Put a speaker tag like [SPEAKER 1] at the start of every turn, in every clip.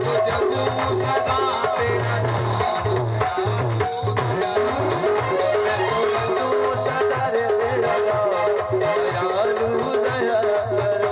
[SPEAKER 1] तो जपूं सदा तेरा नाम दयालु दया करो।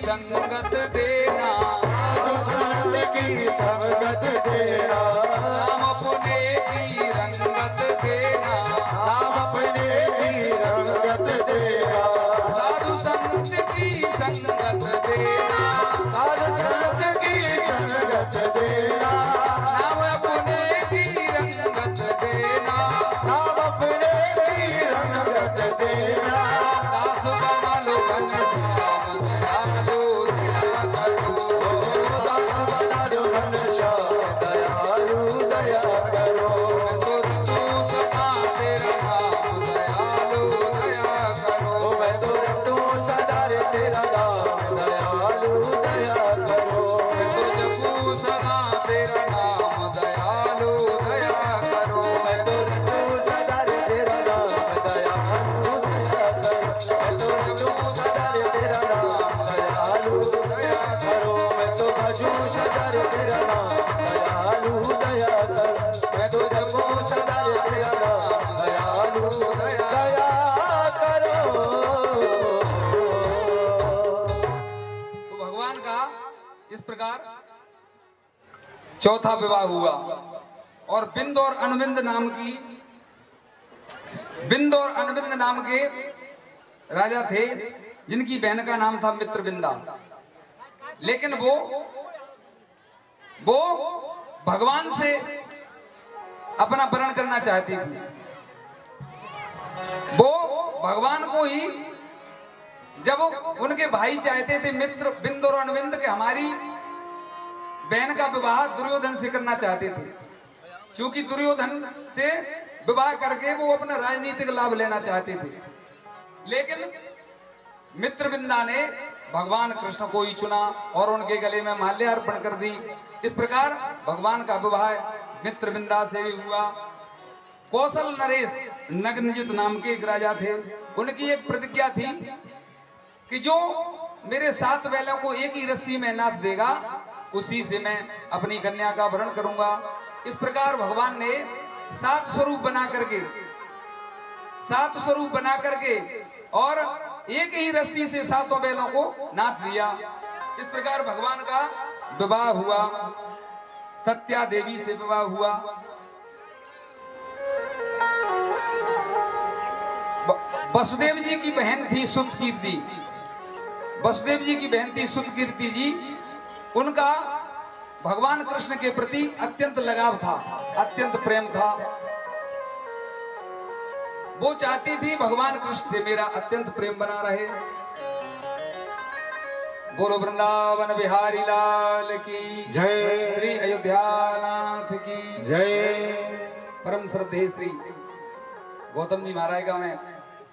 [SPEAKER 2] संगत देना, साधु संत की संगत देना,
[SPEAKER 1] नाम अपने की रंगत देना,
[SPEAKER 2] नाम अपने की रंगत देना,
[SPEAKER 1] साधु संत की संगत देना,
[SPEAKER 2] साधु संत की संगत देना,
[SPEAKER 1] नाम अपने की रंगत देना,
[SPEAKER 2] नाम अपने की रंगत देना,
[SPEAKER 1] दास बना लो घनश्याम दयालु दया करो,
[SPEAKER 2] दास बना लो घनश्याम दयालु दया करो,
[SPEAKER 1] मैं तो रटूं सदा तेरा नाम दयालु दया करो,
[SPEAKER 2] मैं तो रटूं सदा तेरा नाम दयालु दया करो,
[SPEAKER 1] मैं तो जपूं सदा तेरा नाम दयालु दया करो,
[SPEAKER 2] मैं तो रटूं सदा तेरा नाम दयालु दया करो, मैं तो रटूं सदा तेरा नाम दयालु दया करो, मैं तो भजूं सदा तेरा नाम दयालु दया करो, मैं तो जपूं सदा तेरा नाम दयालु दया करो।
[SPEAKER 1] तो भगवान का इस प्रकार चौथा विवाह हुआ और बिंद और अनबिंद नाम की, बिंद और अनबिंद नाम के राजा थे जिनकी बहन का नाम था मित्रबिंदा। लेकिन वो भगवान से अपना वरण करना चाहती थी। वो भगवान को ही, जब उनके भाई चाहते थे मित्र बिंद और अनविंद के हमारी बहन का विवाह दुर्योधन से करना चाहते थे, क्योंकि दुर्योधन से विवाह करके वो अपना राजनीतिक लाभ लेना चाहते थे। लेकिन मित्रविंदा ने भगवान कृष्ण को ही चुना और उनके गले में माल्यार्पण कर दी। इस प्रकार भगवान का विवाह मित्रविंदा से भी हुआ। कौशल नरेश नग्नजित नाम के एक राजा थे। उनकी एक प्रतिज्ञा थी कि जो मेरे 7 बैलों को एक ही रस्सी में नाथ देगा उसी से मैं अपनी कन्या का वरण करूंगा। इस प्रकार भगवान ने 7 स्वरूप बना करके और एक ही रस्सी से 7 बैलों को नाथ दिया। इस प्रकार भगवान का विवाह हुआ, सत्या देवी से विवाह हुआ। वसुदेव जी की बहन थी सुतकीर्ति। वसुदेव जी की बहन थी सुतकीर्ति जी। उनका भगवान कृष्ण के प्रति अत्यंत लगाव था, अत्यंत प्रेम था। वो चाहती थी भगवान कृष्ण से मेरा अत्यंत प्रेम बना रहे। बोलो वृंदावन बिहारी लाल की
[SPEAKER 2] जय,
[SPEAKER 1] श्री अयोध्या नाथ की
[SPEAKER 2] जय।
[SPEAKER 1] परम श्रद्धेय श्री गौतम जी महाराज का मैं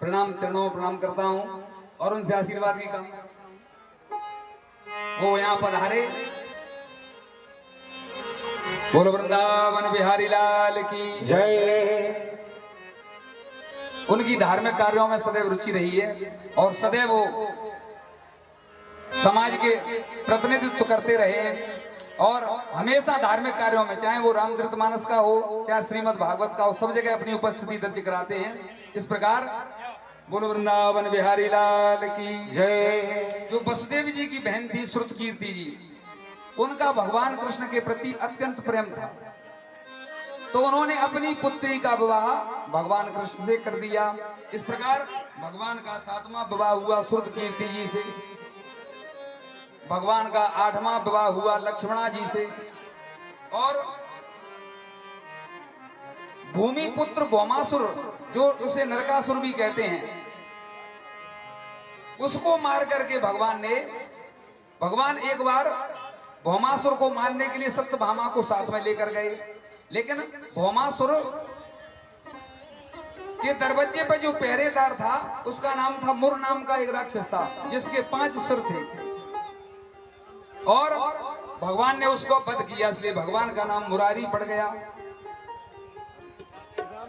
[SPEAKER 1] प्रणाम, चरणों में प्रणाम करता हूं और उनसे आशीर्वाद की कामना करता हूं। वो यहाँ पधारे। बोलो वृंदावन बिहारी लाल की
[SPEAKER 2] जय।
[SPEAKER 1] उनकी धार्मिक कार्यों में सदैव रुचि रही है और सदैव वो समाज के प्रतिनिधित्व करते रहे और हमेशा धार्मिक कार्यों में, चाहे वो रामचरितमानस का हो चाहे श्रीमद् भागवत का हो, सब जगह अपनी उपस्थिति दर्ज कराते हैं। इस प्रकार बोलो वृंदावन बिहारी लाल की
[SPEAKER 2] जय।
[SPEAKER 1] जो वसुदेव जी की बहन थी श्रुतकीर्ति जी, उनका भगवान कृष्ण के प्रति अत्यंत प्रेम था, तो उन्होंने अपनी पुत्री का विवाह भगवान कृष्ण से कर दिया। इस प्रकार भगवान का 7वां विवाह हुआ श्रुतकीर्ति जी से। भगवान का 8वां विवाह हुआ लक्ष्मणा जी से। और भूमिपुत्र भौमासुर, जो उसे नरकासुर भी कहते हैं, उसको मार करके भगवान एक बार भौमासुर को मारने के लिए सत्यभामा को साथ में लेकर गए। लेकिन भौमासुर के दरवाजे पर जो पहरेदार था उसका नाम था मुर नाम का एक राक्षस था, जिसके 5 सिर थे और भगवान ने उसको वध किया, इसलिए भगवान का नाम मुरारी पड़ गया।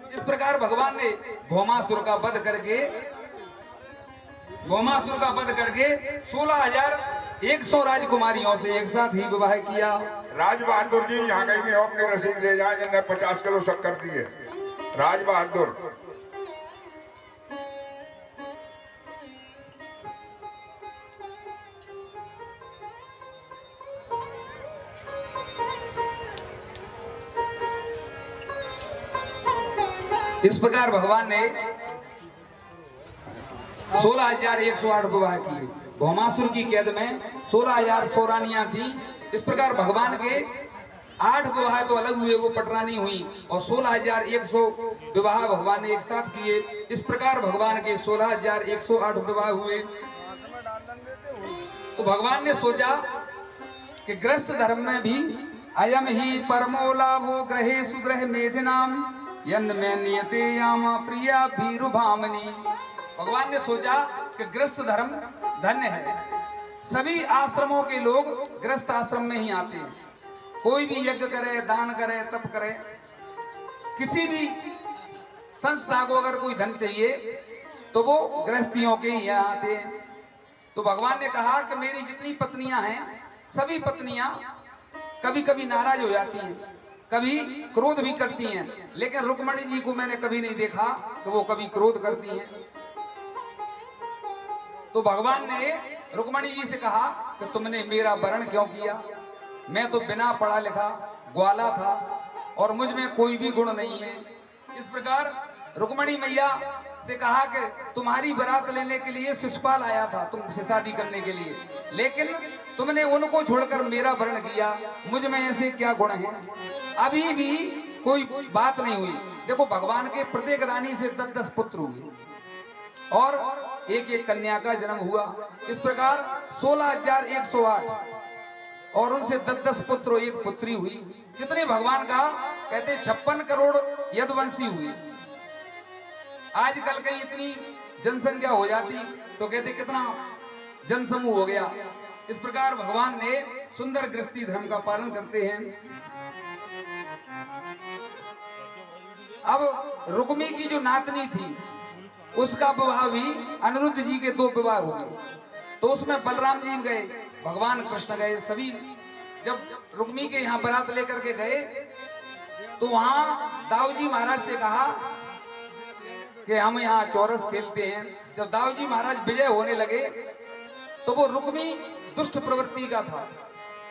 [SPEAKER 1] इस प्रकार भगवान ने भौमासुर का वध करके 16,100 राजकुमारियों से एक साथ ही विवाह किया।
[SPEAKER 3] राज बहादुर जी यहाँ कहीं भी हो, अपनी रसीद ले जाए, जिन्हें 50 किलो शक्कर दी है। राज बहादुर
[SPEAKER 1] इस प्रकार भगवान ने 16,108 विवाह किए। भौमासुर की कैद में 16,100 रानियां थी। इस प्रकार भगवान के 8 विवाह तो अलग हुए, वो पटरानी हुई, और 16,100 विवाह भगवान ने एक साथ किए। इस प्रकार भगवान के 16,108 विवाह हुए। तो भगवान ने सोचा कि गृहस्थ धर्म में भी अयम ही परमो लाभो ग्रहे सुग्रह मेधिनाम यन्न में नियते यामा प्रिया भीरुभामनी। भगवान ने सोचा कि गृहस्थ धर्म धन्य है। सभी आश्रमों के लोग गृहस्थ आश्रम में ही आते हैं। कोई भी यज्ञ करे, दान करे, तप करे, किसी भी संस्था को अगर कोई धन चाहिए तो वो गृहस्थियों के ही यहाँ आते हैं। तो भगवान ने कहा कि मेरी जितनी पत्नियां हैं, सभी पत्नियां कभी कभी नाराज हो जाती हैं, कभी क्रोध भी करती हैं, लेकिन रुक्मणी जी को मैंने कभी नहीं देखा कि वो कभी क्रोध करती हैं। तो भगवान ने रुक्मणी जी से कहा कि तुमने मेरा वरण क्यों किया? मैं तो बिना पढ़ा लिखा ग्वाला था और मुझ में कोई भी गुण नहीं है। इस प्रकार रुक्मणी मैया से कहा कि तुम्हारी बारात लेने के लिए शिशुपाल आया था तुमसे शादी करने के लिए, लेकिन तुमने उनको छोड़कर मेरा वर्ण किया, मुझ में ऐसे क्या गुण हैं? अभी भी कोई बात नहीं हुई। देखो भगवान के प्रत्येक रानी से 10-10 पुत्र हुए और एक एक कन्या का जन्म हुआ। इस प्रकार 16,108 और उनसे 10-10 पुत्र एक पुत्री हुई। कितने भगवान का कहते 56 करोड़ यदुवंशी हुए। आजकल कहीं इतनी जनसंख्या हो जाती तो कहते कितना जनसमूह हो गया। इस प्रकार भगवान ने सुंदर गृहस्थी धर्म का पालन करते हैं। अब रुक्मी की जो नातनी थी उसका विवाह भी अनिरुद्ध जी के 2 विवाह हुए, तो उसमें बलराम जी गए, भगवान कृष्ण गए। सभी जब रुक्मी के यहाँ बारात लेकर के गए तो वहां दाऊजी महाराज से कहा कि हम यहाँ चौरस खेलते हैं। जब दाऊजी महाराज विजय होने लगे तो वो रुक्मी दुष्ट प्रवृत्ति का था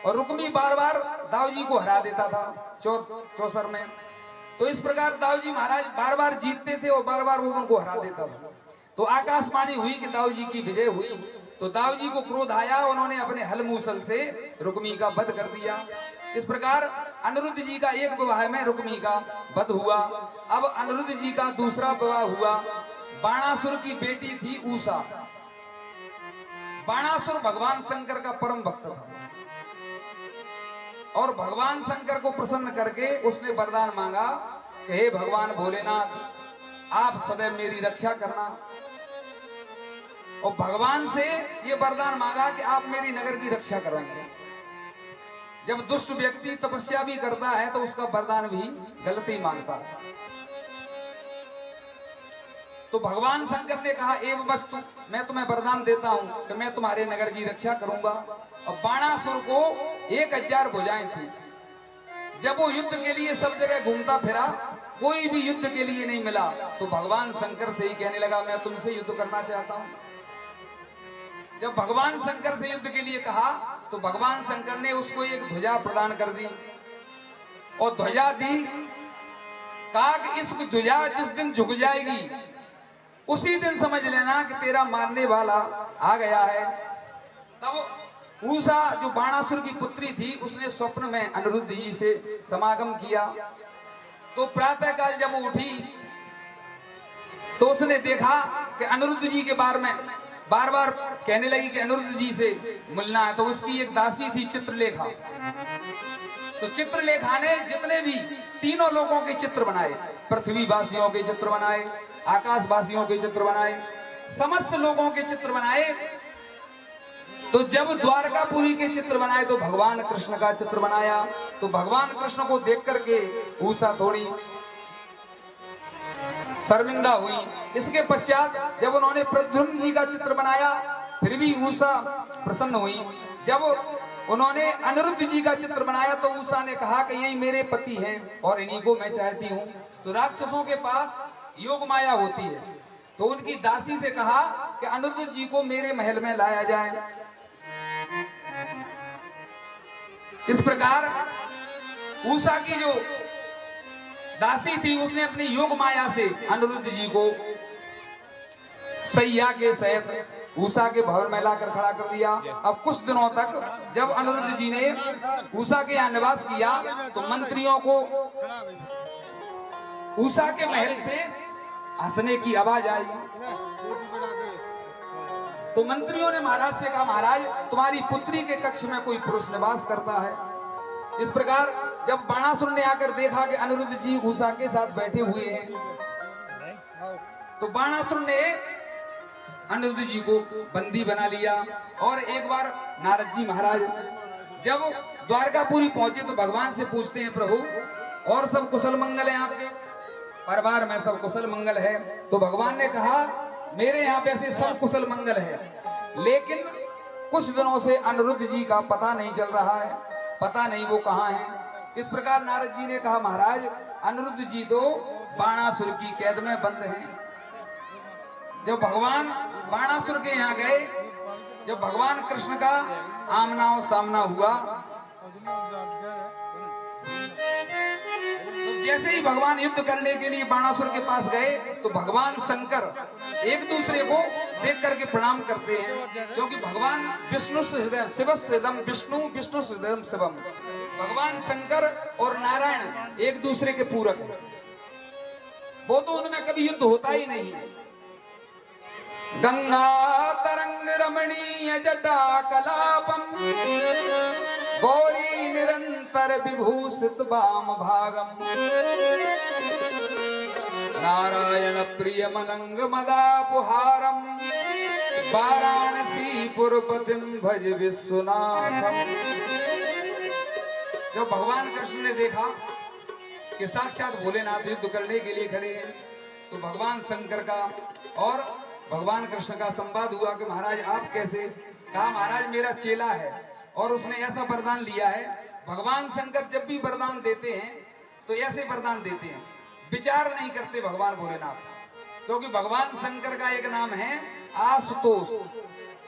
[SPEAKER 1] और रुक्मी बार बार दाऊजी को हरा देता था चौसर में। तो इस प्रकार दाऊजी महाराज बार बार जीतते थे और बार बार वो उनको हरा देता था। तो आकाशवाणी हुई कि दाऊजी की विजय हुई, तो दाऊजी को क्रोध आया, उन्होंने अपने हल मूसल से रुक्मी का वध कर दिया। इस प्रकार अनिरुद्ध जी का एक विवाह में रुक्मी का वध हुआ। अब अनिरुद्ध जी का दूसरा विवाह हुआ। बाणासुर की बेटी थी उषा। बाणासुर भगवान शंकर का परम भक्त था और भगवान शंकर को प्रसन्न करके उसने वरदान मांगा कि हे भगवान भोलेनाथ, आप सदैव मेरी रक्षा करना। और भगवान से ये वरदान मांगा कि आप मेरी नगर की रक्षा करेंगे। जब दुष्ट व्यक्ति तपस्या भी करता है तो उसका वरदान भी गलत ही मांगता है। तो भगवान शंकर ने कहा एव वस्तु, मैं तुम्हें वरदान देता हूं कि मैं तुम्हारे नगर की रक्षा करूंगा। और बाणासुर को 1000 भुजाएं थी। जब वो युद्ध के लिए सब जगह घूमता फिरा, कोई भी युद्ध के लिए नहीं मिला, तो भगवान शंकर से ही कहने लगा मैं तुमसे युद्ध करना चाहता हूं। जब भगवान शंकर से युद्ध के लिए कहा तो भगवान शंकर ने उसको एक ध्वजा प्रदान कर दी और ध्वजा दी। कहा कि इस ध्वजा जिस दिन झुक जाएगी उसी दिन समझ लेना कि तेरा मारने वाला आ गया है। तब उषा जो बाणासुर की पुत्री थी उसने स्वप्न में अनिरुद्ध जी से समागम किया। तो प्रातः काल जब वो उठी तो उसने देखा कि अनिरुद्ध जी के बारे में बार बार कहने लगी कि अनिरुद्ध जी से मिलना है। तो उसकी एक दासी थी चित्रलेखा। तो चित्रलेखा ने जितने भी तीनों लोगों के चित्र बनाए, पृथ्वी वासियों के चित्र बनाए, आकाशवासियों के चित्र बनाए, समस्त लोगों के चित्र बनाए। तो जब द्वारकापुरी के चित्र बनाए तो भगवान कृष्ण का चित्र बनाया। तो भगवान कृष्ण को देख करके उषा थोड़ी शर्मिंदा हुई। इसके पश्चात जब उन्होंने प्रद्युम्न जी का चित्र बनाया फिर भी उषा प्रसन्न हुई। जब उन्होंने अनिरुद्ध जी का चित्र बनाया तो उषा ने कहा कि यही मेरे पति हैं और इन्हीं को मैं चाहती हूँ। तो राक्षसों के पास योग माया होती है, तो उनकी दासी से कहा कि अनिरुद्ध जी को मेरे महल में लाया जाए। इस प्रकार उषा की जो दासी थी उसने अपनी योग माया से अनिरुद्ध जी को सैया के सहित उषा के भवन में लाकर खड़ा कर दिया। अब कुछ दिनों तक जब अनिरुद्ध जी ने उषा के यहाँ निवास किया तो मंत्रियों को उषा के महल से हंसने की आवाज आई। तो मंत्रियों ने महाराज से कहा महाराज तुम्हारी पुत्री के कक्ष में कोई पुरुष निवास करता है। इस प्रकार जब बाणासुर ने आकर देखा कि अनिरुद्ध जी उषा के साथ बैठे हुए हैं तो बाणासुर ने अनिरुद्ध जी को बंदी बना लिया। और एक बार नारद जी महाराज जब द्वारकापुरी पहुंचे तो भगवान से पूछते हैं प्रभु और सब कुशल मंगल है, आपके परिवार में सब कुशल मंगल है? तो भगवान ने कहा मेरे यहाँ पे ऐसे सब कुशल मंगल है, लेकिन कुछ दिनों से अनिरुद्ध जी का पता नहीं चल रहा है, पता नहीं वो कहाँ है। इस प्रकार नारद जी ने कहा महाराज अनिरुद्ध जी तो बाणासुर की कैद में बंद हैं। जब भगवान बाणासुर के यहाँ गए, जब भगवान कृष्ण का आमना सामना हुआ तो जैसे ही भगवान युद्ध करने के लिए बाणासुर के पास गए तो भगवान शंकर एक दूसरे को देख करके प्रणाम करते हैं, क्योंकि भगवान विष्णु हृदय शिवम विष्णु विष्णु हृदय शिवम, भगवान शंकर और नारायण एक दूसरे के पूरक हैं, वो तो उनमें कभी युद्ध होता ही नहीं है। गंगा तरंग रमणीय जटा कलापम गौरी निरंतर विभूषित वाम भागम नारायण प्रिय मनंग मदापुहारम वाराणसी पुरपतिम भज विश्वनाथम। जब भगवान कृष्ण ने देखा कि साक्षात भोलेनाथ युद्ध करने के लिए खड़े हैं, तो भगवान शंकर का और भगवान कृष्ण का संवाद हुआ कि महाराज आप कैसे? कहा महाराज मेरा चेला है और उसने ऐसा वरदान लिया है। भगवान शंकर जब भी वरदान देते हैं तो ऐसे वरदान देते हैं, विचार नहीं करते भगवान भोलेनाथ, क्योंकि भगवान शंकर का एक नाम है आशुतोष।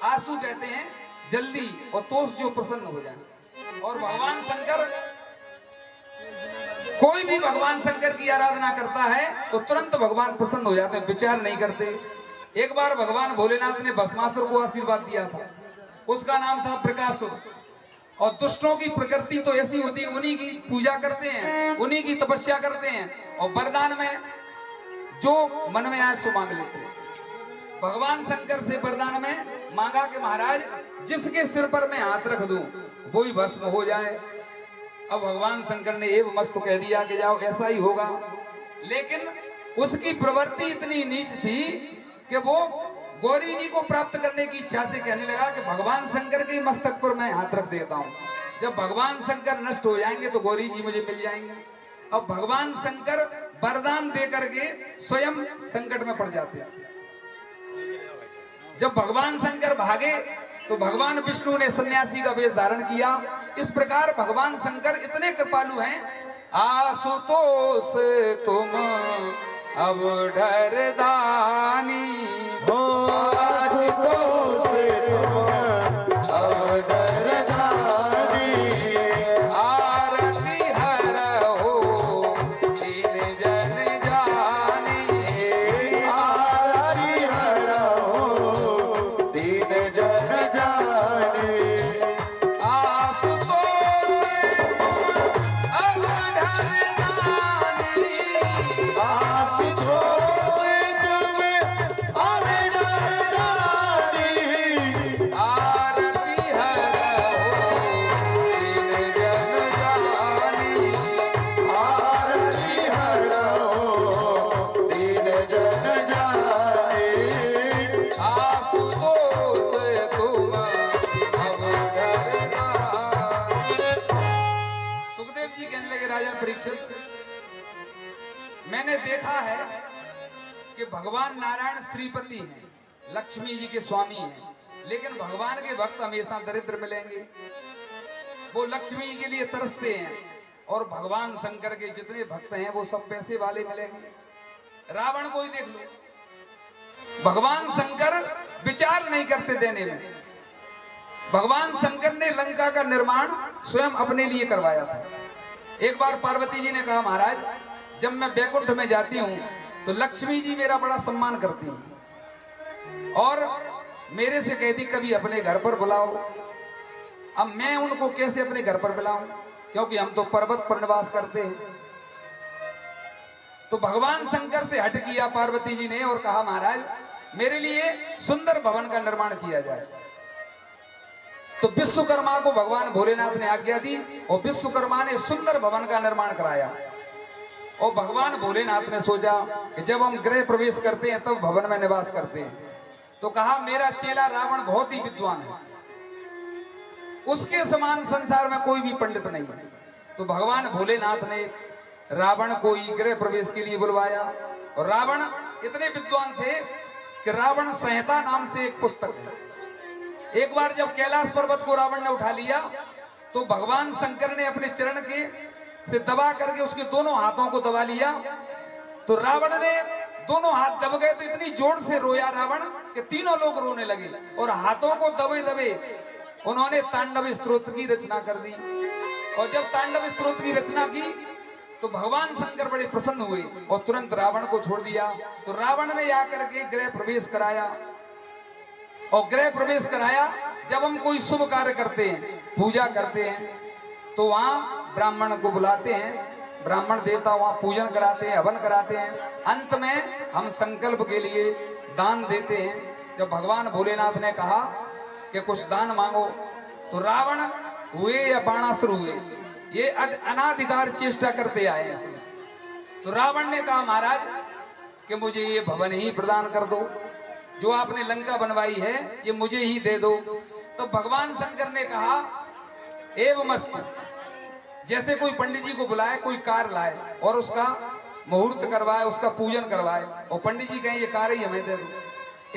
[SPEAKER 1] आशु कहते हैं जल्दी और तोष जो प्रसन्न हो जाए। और भगवान शंकर, कोई भी भगवान शंकर की आराधना करता है तो तुरंत भगवान प्रसन्न हो जाते हैं, विचार नहीं करते। एक बार भगवान भोलेनाथ ने भस्मासुर को आशीर्वाद दिया था, उसका नाम था प्रकाशुर। और दुष्टों की प्रकृति तो ऐसी होती है, उन्हीं की पूजा करते हैं, उन्हीं की तपस्या करते हैं और वरदान में जो मन में आए सो मांग लेते हैं। भगवान शंकर से वरदान में मांगा कि महाराज जिसके सिर पर मैं हाथ रख दूं वो ही भस्म हो जाए। अब भगवान शंकर ने एवं मस्त कह दिया कि जाओ ऐसा ही होगा, लेकिन उसकी प्रवृत्ति इतनी नीच थी कि वो गौरी जी को प्राप्त करने की इच्छा से कहने लगा कि भगवान शंकर के मस्तक पर मैं हाथ रख देता हूँ, जब भगवान शंकर नष्ट हो जाएंगे तो गौरी जी मुझे मिल जाएंगे। अब भगवान शंकर वरदान दे करके स्वयं संकट में पड़ जाते हैं। जब भगवान शंकर भागे तो भगवान विष्णु ने सन्यासी का वेश धारण किया। इस प्रकार भगवान शंकर इतने कृपालु हैं। आशुतोष तुम अब डरदानी
[SPEAKER 2] हो, आशुतोष तुम अब डरदानी,
[SPEAKER 1] आरती हर हो दीन जन जानी,
[SPEAKER 2] आरती हर हो दीन जन जानी।
[SPEAKER 1] आशुतोष तुम अब डरदानी,
[SPEAKER 2] आशुतोष तुम अब डरदानी,
[SPEAKER 1] आरती हर हो दीन जन जानी,
[SPEAKER 2] आरती हर हो दीन जन जानी।
[SPEAKER 1] आशुतोष तुम अब डरदानी। सुखदेव जी कहने लगे राजा परीक्षित, मैंने देखा है कि भगवान नारायण श्रीपति हैं, लक्ष्मी जी के स्वामी हैं, लेकिन भगवान के भक्त हमेशा दरिद्र मिलेंगे। वो लक्ष्मी जी के लिए तरसते हैं और भगवान शंकर के जितने भक्त हैं वो सब पैसे वाले मिलेंगे। रावण को ही देख लो, भगवान शंकर विचार नहीं करते देने में। भगवान शंकर ने लंका का निर्माण स्वयं अपने लिए करवाया था। एक बार पार्वती जी ने कहा महाराज जब मैं बैकुंठ में जाती हूँ तो लक्ष्मी जी मेरा बड़ा सम्मान करती हैं और मेरे से कहती कभी अपने घर पर बुलाओ। अब मैं उनको कैसे अपने घर पर बुलाऊं, क्योंकि हम तो पर्वत पर निवास करते हैं। तो भगवान शंकर से हट किया पार्वती जी ने और कहा महाराज मेरे लिए सुंदर भवन का निर्माण किया जाए। तो विश्वकर्मा को भगवान भोलेनाथ ने आज्ञा दी और विश्वकर्मा ने सुंदर भवन का निर्माण कराया। और भगवान भोलेनाथ ने सोचा कि जब हम गृह प्रवेश करते हैं तब भवन में निवास करते हैं, तो कहा मेरा चेला रावण बहुत ही विद्वान है, उसके समान संसार में कोई भी पंडित नहीं है। तो भगवान भोलेनाथ ने रावण को ही गृह प्रवेश के लिए बुलवाया। और रावण इतने विद्वान थे कि रावण संहिता नाम से एक पुस्तक है। एक बार जब कैलाश पर्वत को रावण ने उठा लिया तो भगवान शंकर ने अपने चरण के से दबा करके उसके दोनों हाथों को दबा लिया। तो रावण ने दोनों हाथ दब गए तो इतनी जोर से रोया रावण कि तीनों लोग रोने लगे और हाथों को दबे दबे उन्होंने तांडव स्तोत्र की रचना कर दी। और जब तांडव स्तोत्र की रचना की तो भगवान शंकर बड़े प्रसन्न हुए और तुरंत रावण को छोड़ दिया। तो रावण ने आकर के गृह प्रवेश कराया, और गृह प्रवेश कराया। जब हम कोई शुभ कार्य करते हैं, पूजा करते हैं, तो वहां ब्राह्मण को बुलाते हैं, ब्राह्मण देवता वहां पूजन कराते हैं, हवन कराते हैं। अंत में हम संकल्प के लिए दान देते हैं। जब भगवान भोलेनाथ ने कहा कि कुछ दान मांगो, तो रावण हुए या बाणासुर हुए, ये अनाधिकार चेष्टा करते आए हैं। तो रावण ने कहा महाराज कि मुझे ये भवन ही प्रदान कर दो, जो आपने लंका बनवाई है ये मुझे ही दे दो। तो भगवान शंकर ने कहा एवमस्तु, जैसे कोई पंडित जी को बुलाए, कोई कार लाए और उसका मुहूर्त करवाए, उसका पूजन करवाए, और पंडित जी कहें ये कार ही हमें दे दो,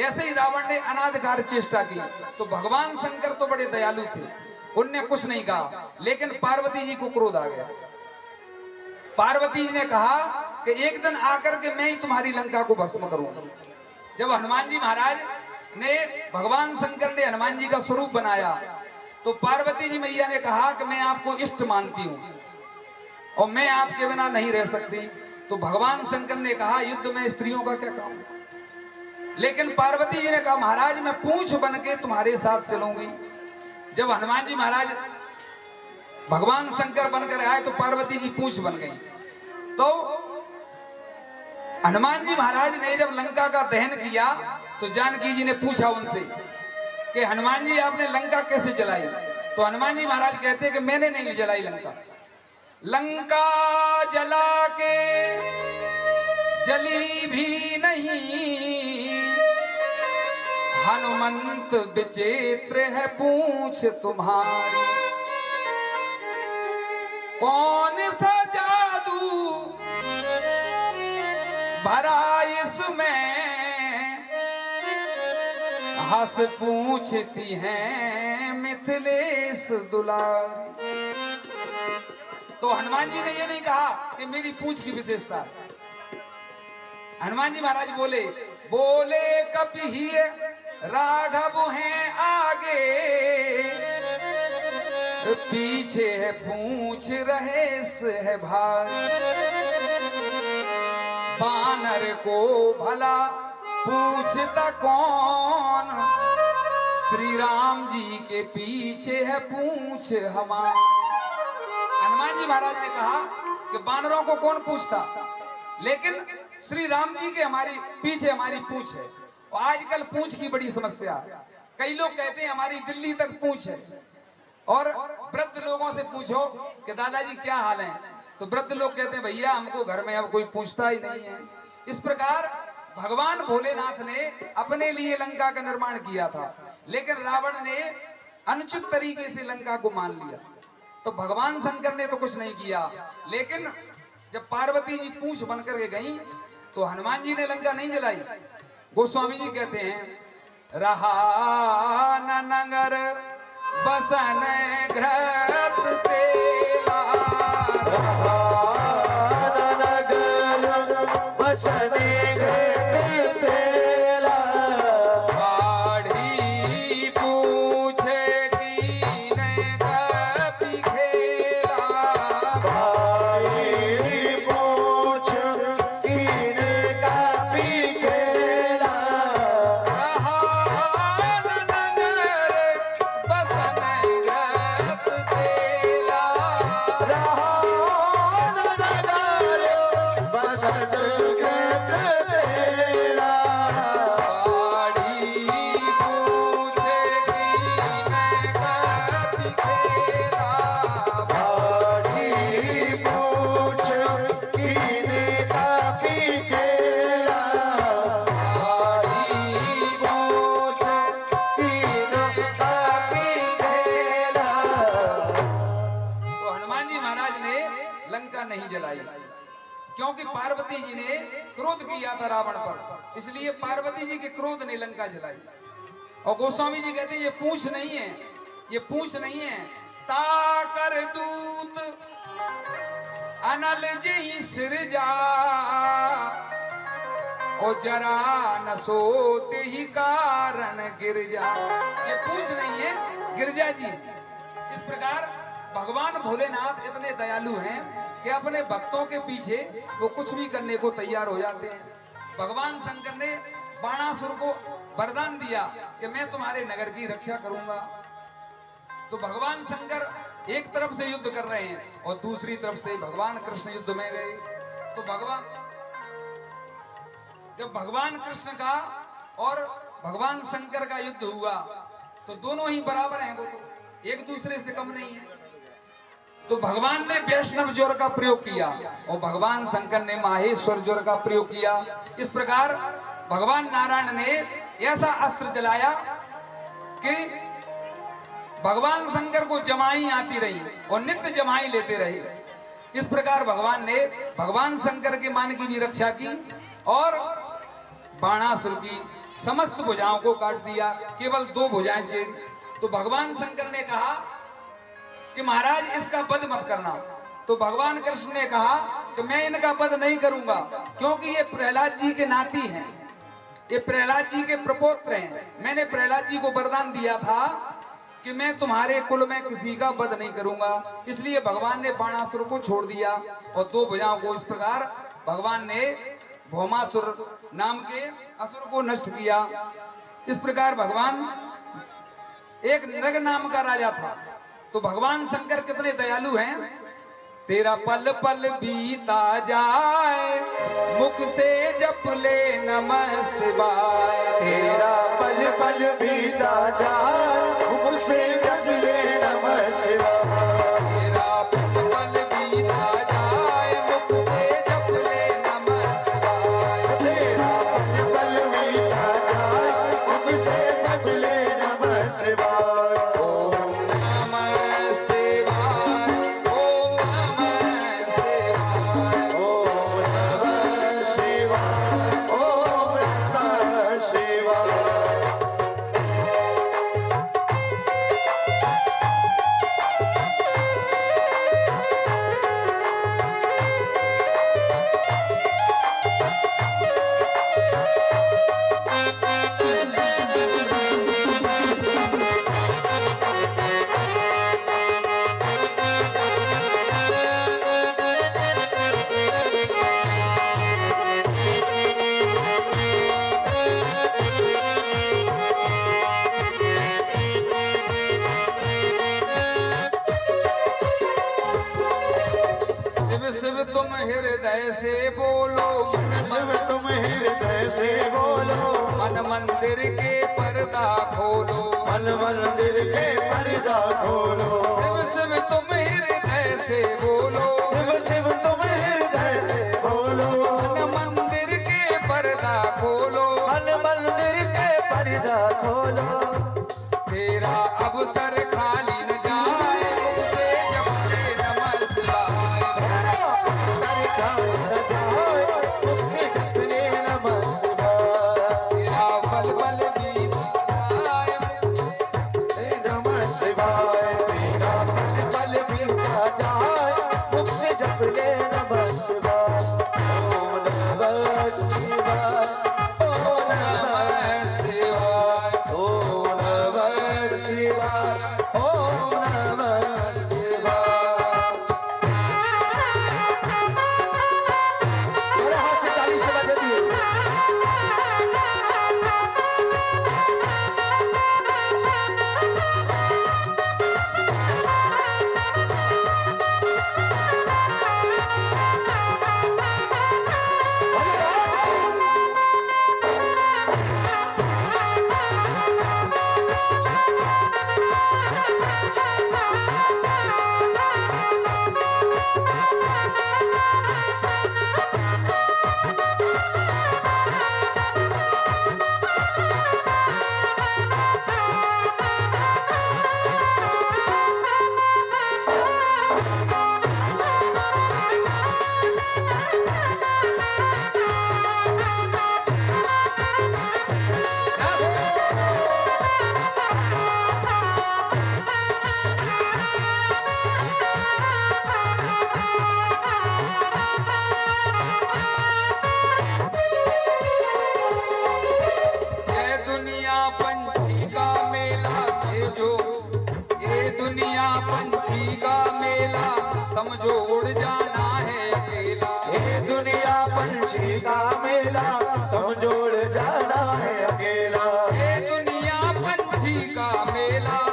[SPEAKER 1] ऐसे ही रावण ने अनाधिकार चेष्टा की। तो भगवान शंकर तो बड़े दयालु थे, उनने कुछ नहीं कहा, लेकिन पार्वती जी को क्रोध आ गया। पार्वती जी ने कहा कि एक दिन आकर के मैं ही तुम्हारी लंका को भस्म करूंगा। जब हनुमान जी महाराज ने, भगवान शंकर ने हनुमान जी का स्वरूप बनाया, तो पार्वती जी मैया ने कहा कि मैं आपको इष्ट मानती हूं और मैं आपके बिना नहीं रह सकती। तो भगवान शंकर ने कहा युद्ध में स्त्रियों का क्या काम। लेकिन पार्वती जी ने कहा महाराज मैं पूंछ बन के तुम्हारे साथ चलूंगी। जब हनुमान जी महाराज भगवान शंकर बनकर आए तो पार्वती जी पूंछ बन गई। तो हनुमान जी महाराज ने जब लंका का दहन किया तो जानकी जी ने पूछा उनसे कि हनुमान जी आपने लंका कैसे जलाई। तो हनुमान जी महाराज कहते हैं कि मैंने नहीं जलाई लंका, लंका जला के जली भी नहीं, हनुमंत विचित्र है पूछ तुम्हारी। कौन सा जादू भरा इसमें, हंस पूछती हैं मिथिलेश दुलारी। तो हनुमान जी ने ये नहीं कहा कि मेरी पूंछ की विशेषता है। हनुमान जी महाराज बोले बोले कपि राघव हैं आगे, पीछे है पूंछ रहेस है भारी। बानर को भला पूछता कौन, श्री राम जी के पीछे है पूंछ हमारी। हनुमान जी महाराज ने कहा कि बानरों को कौन पूछता, लेकिन श्री राम जी के हमारी पीछे हमारी पूंछ है। और आजकल पूंछ की बड़ी समस्या है। कई लोग कहते हैं हमारी दिल्ली तक पूंछ है, और वृद्ध लोगों से पूछो कि दादाजी क्या हाल है, तो वृद्ध लोग कहते हैं भैया हमको घर में अब कोई पूछता ही नहीं है। इस प्रकार भगवान भोलेनाथ ने अपने लिए लंका का निर्माण किया था, लेकिन रावण ने अनुचित तरीके से लंका को मान लिया। तो भगवान शंकर ने तो कुछ नहीं किया, लेकिन जब पार्वती जी पूंछ बनकर के गई तो हनुमान जी ने लंका नहीं जलाई। गोस्वामी जी कहते हैं रहा न नगर बसन घृत तेला,
[SPEAKER 2] रहा न नगर बसन घृत तेला,
[SPEAKER 1] बाढ़ी पूछे कीने कपि खेला,
[SPEAKER 2] बाढ़ी पूछ कीने कपि खेला,
[SPEAKER 1] रहा न नगर बसन घृत तेला,
[SPEAKER 2] रहा न नगर बसन घृत तेला,
[SPEAKER 1] बाढ़ी पूछे कीने कपि खेला,
[SPEAKER 2] बाढ़ी पूछ कीने कपि खेला,
[SPEAKER 1] बाढ़ी पूछे
[SPEAKER 2] कीने कपि खेला।
[SPEAKER 1] तो हनुमान जी महाराज ने लंका नहीं जलाई, क्योंकि पार्वती जी ने क्रोध किया था रावण पर, इसलिए पार्वती जी के क्रोध ने लंका जलाई। और गोस्वामी जी कहते हैं ये पूंछ नहीं है, ये पूंछ नहीं है, ताकर दूत अनल जी सिर जा, ओ जरा न सोते ही कारण गिर जा। ये पूंछ नहीं है, गिरजा जी है। इस प्रकार भगवान भोलेनाथ इतने दयालु हैं कि अपने भक्तों के पीछे वो कुछ भी करने को तैयार हो जाते हैं। भगवान शंकर ने बाणासुर को वरदान दिया कि मैं तुम्हारे नगर की रक्षा करूंगा। तो भगवान शंकर एक तरफ से युद्ध कर रहे हैं और दूसरी तरफ से भगवान कृष्ण युद्ध में गए। तो जब भगवान कृष्ण का और भगवान शंकर का युद्ध हुआ तो दोनों ही बराबर हैं, वो तो एक दूसरे से कम नहीं है। तो भगवान ने वैष्णव ज्वर का प्रयोग किया और भगवान शंकर ने माहेश्वर ज्वर का प्रयोग किया। इस प्रकार भगवान नारायण ने ऐसा अस्त्र चलाया कि भगवान शंकर को जमाई आती रही और नित्य जमाई लेते रहे। इस प्रकार भगवान ने भगवान शंकर के मान की भी रक्षा की और बाणासुर की समस्त भुजाओं को काट दिया, केवल 2 भुजाएं छेड़ी। तो भगवान शंकर ने कहा कि महाराज इसका वध मत करना। तो भगवान कृष्ण ने कहा कि मैं इनका वध नहीं करूंगा, क्योंकि ये प्रहलाद जी के नाती हैं, ये प्रहलाद जी के प्रपौत्र हैं। मैंने प्रहलाद जी को वरदान दिया था कि मैं तुम्हारे कुल में किसी का वध नहीं करूंगा। इसलिए भगवान ने बाणासुर को छोड़ दिया और 2 भुजाओं को इस प्रकार भगवान ने भौमासुर नाम के असुर को नष्ट किया। इस प्रकार भगवान एक नृग नाम का राजा था। तो भगवान शंकर कितने दयालु हैं। तेरा पल पल बीता जाए मुख से जप ले नमः शिवाय।
[SPEAKER 2] तेरा पल पल बीता जाए मुख से जप ले नमः शिवाय।
[SPEAKER 1] तेरा पल पल बीता जाए मुख से जप ले नमः शिवाय।
[SPEAKER 2] तेरा पल पल बीता जाए मुख से जप ले नमः शिवाय।
[SPEAKER 1] ओम नमः शिवाय, ओम नमः शिवाय।
[SPEAKER 2] ओम नमः शिवाय, ओम नमः शिवाय।
[SPEAKER 1] शिव शिव तुम हृदय से बोलो,
[SPEAKER 2] शिव तुम हृदय से बोलो,
[SPEAKER 1] मन मंदिर के पर्दा खोलो।
[SPEAKER 2] मन मंदिर के पर्दा खोलो।
[SPEAKER 1] शिव शिव तुम हृदय से बोलो,
[SPEAKER 2] शिव शिव तुम हृदय से बोलो,
[SPEAKER 1] मन मंदिर के पर्दा खोलो।
[SPEAKER 2] मन मंदिर के पर्दा खोलो।
[SPEAKER 1] तेरा अवसर खाली न जाए मुख से जप ले नमः शिवाय।
[SPEAKER 2] सर खाली न जाए मुख से जप ले नमः शिवाय।
[SPEAKER 1] तेरा पल पल बीता जाए
[SPEAKER 2] नमः शिवाय। तेरा पल पल बीता जाए मुख से जप ले नमः शिवाय। ओम नमः शिवाय, ओम
[SPEAKER 1] नमः शिवाय,
[SPEAKER 2] ओम नमः शिवाय।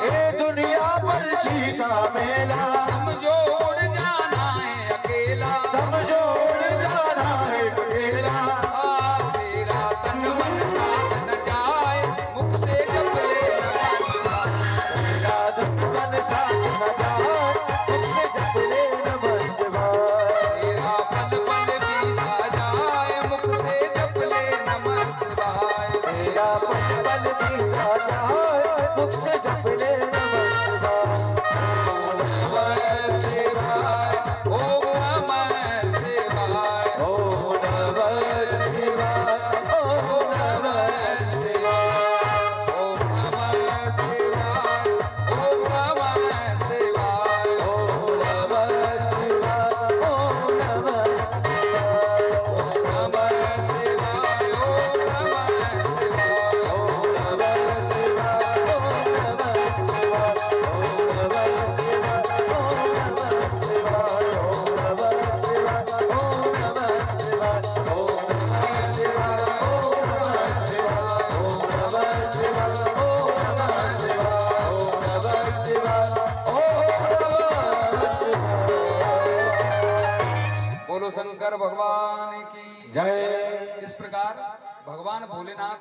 [SPEAKER 2] ये दुनिया पलछी का मेला,
[SPEAKER 1] समझो उड़ जाना है अकेला,
[SPEAKER 2] समझो उड़ जाना है अकेला।
[SPEAKER 1] तेरा तन मन साथ न जाए, मुख से जप ले नमः शिवाय।
[SPEAKER 2] तेरा तन मन साथ न जाए, मुख से जप ले नमः शिवाय।
[SPEAKER 1] तेरा पल पल बीता जाए, मुख से जप ले नमः शिवाय।
[SPEAKER 2] तेरा पल पल बीता जाए, मुख से जप ले नमः शिवाय।
[SPEAKER 1] नमः शिवाय, ओम नमः शिवाय,
[SPEAKER 2] ओम नमः शिवाय, ओम नमः शिवाय,
[SPEAKER 1] ओम नमः शिवाय, ओम नमः शिवाय,
[SPEAKER 2] ओम नमः शिवाय, ओम नमः शिवाय,
[SPEAKER 1] ओम नमः शिवाय, ओम नमः शिवाय।
[SPEAKER 2] ओम नमः शिवाय, ओम नमः शिवाय, ओम नमः शिवाय, ओम नमः शिवाय, ओम नमः शिवाय, ओम नमः शिवाय, ओम नमः शिवाय, ओम नमः शिवाय, ओम नमः शिवाय, ओम नमः शिवाय, ओम नमः शिवाय, ओम नमः शिवाय।
[SPEAKER 1] बोलो शंकर भगवान की
[SPEAKER 2] जय।
[SPEAKER 1] इस प्रकार भगवान भोलेनाथ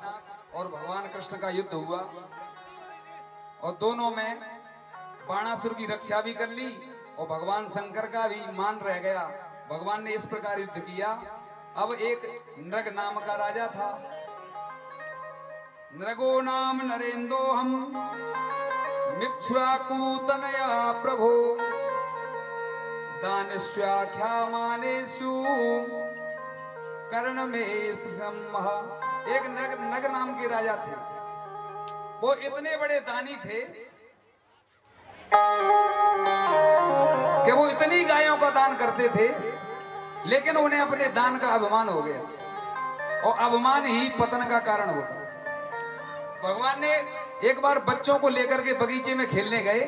[SPEAKER 1] और भगवान कृष्ण का युद्ध हुआ और दोनों में बाणासुर की रक्षा भी कर ली और भगवान शंकर का भी मान रह गया। भगवान ने इस प्रकार युद्ध किया। अब एक नृग नाम का राजा था। नृगो नाम नरेंदो हम मिक्ष्वाकूतनया प्रभो दानस्याख्या मानेषु कर्ण में प्रसम्मः। एक नगर नाम के राजा थे। वो इतने बड़े दानी थे कि वो इतनी गायों का दान करते थे, लेकिन उन्हें अपने दान का अभिमान हो गया और अभिमान ही पतन का कारण होता। भगवान ने एक बार बच्चों को लेकर के बगीचे में खेलने गए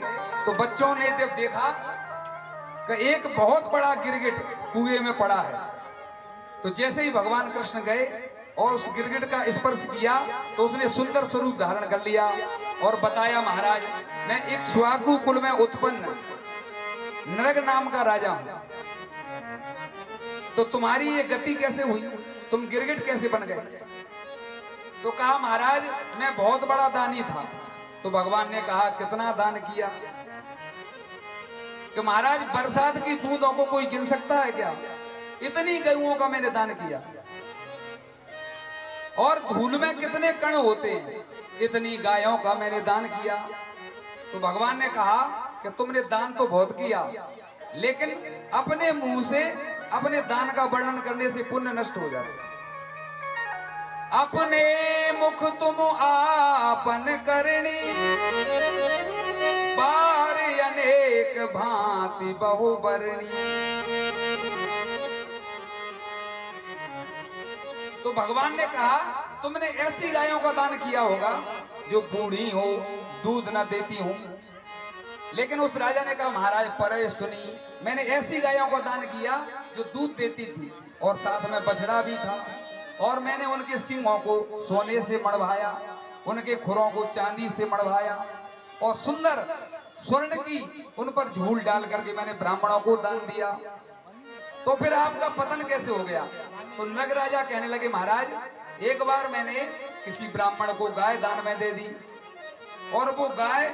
[SPEAKER 1] तो बच्चों ने जब देखा कि एक बहुत बड़ा गिरगिट कुएं में पड़ा है, तो जैसे ही भगवान कृष्ण गए और उस गिरगिट का स्पर्श किया तो उसने सुंदर स्वरूप धारण कर लिया और बताया, महाराज मैं इक्ष्वाकु कुल में उत्पन्न नृग नाम का राजा हूं, तो तुम्हारी ये गति कैसे हुई, तुम गिरगिट कैसे बन गए? तो कहा, महाराज मैं बहुत बड़ा दानी था। तो भगवान ने कहा, कितना दान किया? कि महाराज बरसात की बूंदों को कोई गिन सकता है क्या? इतनी गऊओं का मैंने दान किया। और धूल में कितने कण होते हैं, इतनी गायों का मैंने दान किया। तो भगवान ने कहा कि तुमने दान तो बहुत किया, लेकिन अपने मुंह से अपने दान का वर्णन करने से पुण्य नष्ट हो जाता है। अपने मुख तुम आपन करनी, बार अनेक भांति बहुबरणी। तो भगवान ने कहा, तुमने ऐसी गायों का दान किया होगा जो बूढ़ी हो, दूध न देती हो। लेकिन उस राजा ने कहा, महाराज पर सुनी, मैंने ऐसी गायों का दान किया जो दूध देती थी और साथ में बछड़ा भी था, और मैंने उनके सींगों को सोने से मढ़वाया, उनके खुरों को चांदी से मढ़वाया और सुंदर स्वर्ण की उन पर झूल डाल करके मैंने ब्राह्मणों को दान दिया। तो फिर आपका पतन कैसे हो गया? तो नग राजा कहने लगे, महाराज एक बार मैंने किसी ब्राह्मण को गाय दान में दे दी और वो गाय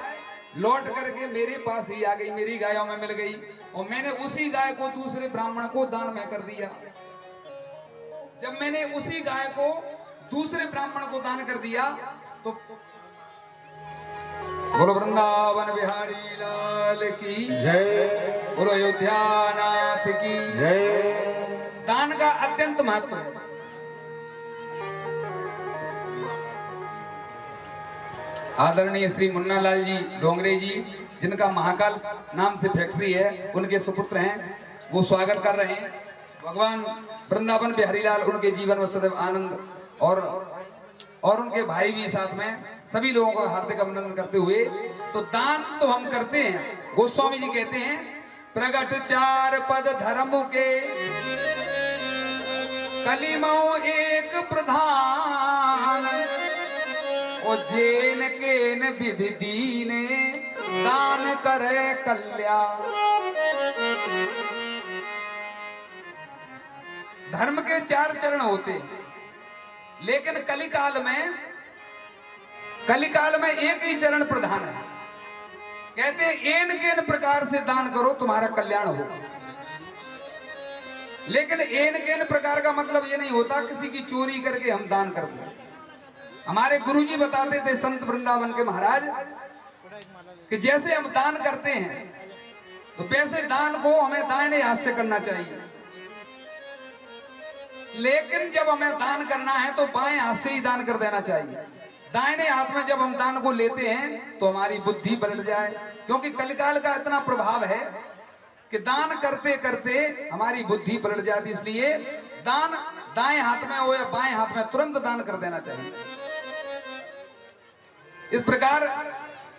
[SPEAKER 1] लौट करके मेरे पास ही आ गई, मेरी गायों में मिल गई, और मैंने उसी गाय को दूसरे ब्राह्मण को दान में कर दिया। जब मैंने उसी गाय को दूसरे ब्राह्मण को दान कर दिया तो बोलो वृंदावन बिहारी लाल की
[SPEAKER 2] जय।
[SPEAKER 1] बोलो अयोध्या नाथ की
[SPEAKER 2] जय।
[SPEAKER 1] दान का अत्यंत महत्व है। आदरणीय श्री मुन्ना लाल जी डोंगरे जी, जिनका महाकाल नाम से फैक्ट्री है, उनके सुपुत्र हैं, वो स्वागत कर रहे हैं। भगवान वृंदावन बिहारी लाल उनके जीवन में सदैव आनंद और उनके भाई भी साथ में, सभी लोगों का हार्दिक अभिनंदन करते हुए, तो दान तो हम करते हैं। गोस्वामी जी कहते हैं, प्रगट चार पद धर्म के कलिमो एक प्रधान, ओ जेन केन विधि दीने करे कल्याण। धर्म के 4 चरण होते हैं, लेकिन कलिकाल में एक ही चरण प्रधान है। कहते हैं एन केन प्रकार से दान करो तुम्हारा कल्याण होगा। लेकिन एन केन प्रकार का मतलब ये नहीं होता किसी की चोरी करके हम दान कर दें। हमारे गुरुजी बताते थे संत वृंदावन के महाराज कि जैसे हम दान करते हैं तो वैसे दान को हमें दाहिने हाथ से करना चाहिए, लेकिन जब हमें दान करना है तो बाएं हाथ से ही दान कर देना चाहिए। दाहिने हाथ में जब हम दान को लेते हैं तो हमारी बुद्धि पलट जाए, क्योंकि कलिकाल का इतना प्रभाव है कि दान करते करते हमारी बुद्धि पलट जाती। इसलिए दान दाएं हाथ में हो या बाएं हाथ में तुरंत दान कर देना चाहिए। इस प्रकार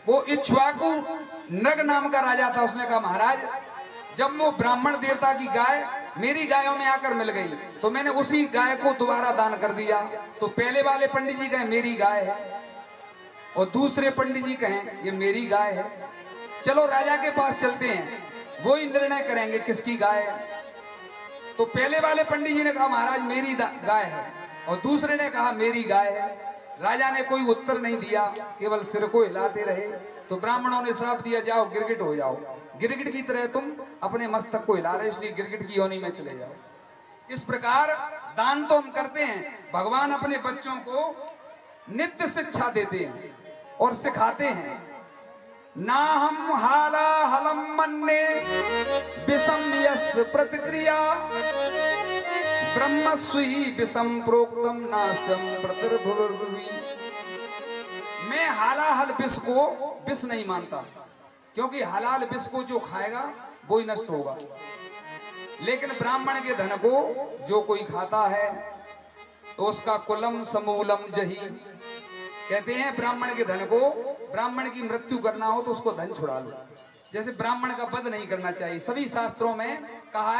[SPEAKER 1] वो इक्ष्वाकु नृग नाम का राजा था। उसने कहा महाराज जब वो ब्राह्मण देवता की गाय मेरी गायों में आकर मिल गई तो मैंने उसी गाय को दोबारा दान कर दिया। तो पहले वाले पंडित जी कहें मेरी गाय है और दूसरे पंडित जी कहें ये मेरी गाय है। चलो राजा के पास चलते हैं, वो ही निर्णय करेंगे किसकी गाय है। तो पहले वाले पंडित जी ने कहा महाराज मेरी गाय है और दूसरे ने कहा मेरी गाय है। राजा ने कोई उत्तर नहीं दिया, केवल सिर को हिलाते रहे। तो ब्राह्मणों ने श्राप दिया जाओ गिरगिट हो जाओ, गिरगिट की तरह तुम अपने मस्तक को हिला रहे, इसलिए गिरगिट की योनि में चले जाओ। इस प्रकार दान तो हम करते हैं, भगवान अपने बच्चों को नित्य शिक्षा देते हैं और सिखाते हैं। ना हम हाला हलम मन्ने विषम यस प्रतिक्रिया ब्रह्मस्वी विषम प्रोक्तम नाशम प्रतिर्भुर्भुवि। मैं हालाहल विष को विष नहीं मानता, क्योंकि हलाल विष को जो खाएगा वो ही नष्ट होगा। लेकिन ब्राह्मण के धन को जो कोई खाता है तो उसका कुलम समूलम जही। कहते हैं ब्राह्मण के धन को, ब्राह्मण की मृत्यु करना हो तो उसको धन छुड़ा लो। जैसे ब्राह्मण का वध नहीं करना चाहिए, सभी शास्त्रों में कहा है